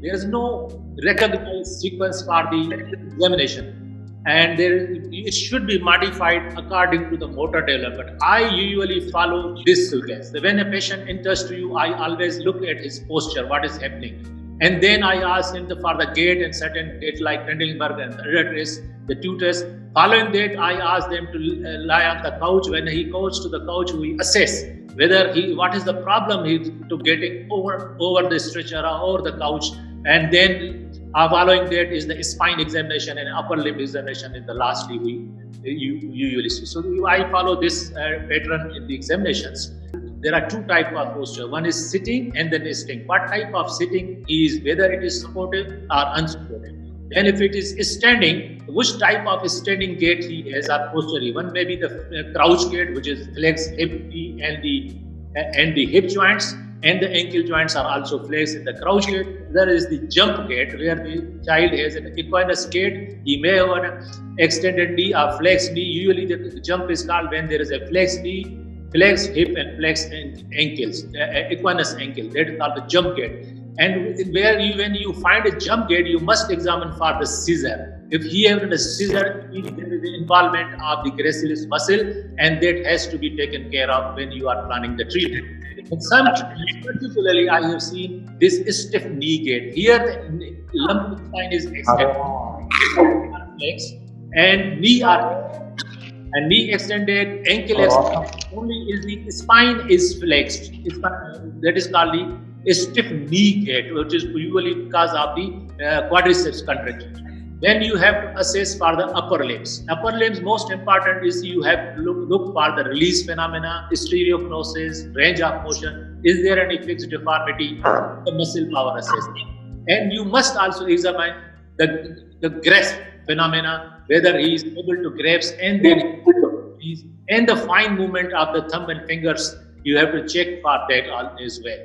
there is no recognized sequence for the examination, and it should be modified according to the motor development. I usually follow this sequence. When a patient enters to you, I always look at his posture, what is happening. And then I ask him for the gait and certain gait like Trendelenburg and the two tests. Following that, I ask them to lie on the couch. When he goes to the couch, we assess whether what is the problem to getting over the stretcher or over the couch. And then following that is the spine examination and upper limb examination in the lastly we usually see. So I follow this pattern in the examinations. There are two types of posture. One is sitting and then standing. What type of sitting is whether it is supportive or unsupportive. And if it is standing, which type of standing gait he has or posture. One may be the crouch gait, which is flex hip and the hip joints and the ankle joints are also flexed in the crouch gait. There is the jump gait where the child has an equinus gait. He may have an extended knee or flexed knee. Usually the jump is called when there is a flexed knee, flex hip and flex ankles, equinus ankle. That is called the jump gait. And when you find a jump gait, you must examine for the scissor. If he has a scissor, there is the involvement of the gracilis muscle, and that has to be taken care of when you are planning the treatment. In some treatments, particularly, I have seen this stiff knee gait. Here, the lumbar spine is extended, and knee extended, ankle extended. Only is the spine is flexed. That is called the stiff knee gait, which is usually because of the quadriceps contraction. Then you have to assess for the upper limbs. Upper limbs, most important is you have to look for the release phenomena, stereognosis, range of motion. Is there any fixed deformity? The muscle power assessment. And you must also examine the grasp phenomena, whether he is able to grasp and then the fine movement of the thumb and fingers. You have to check for that all as well.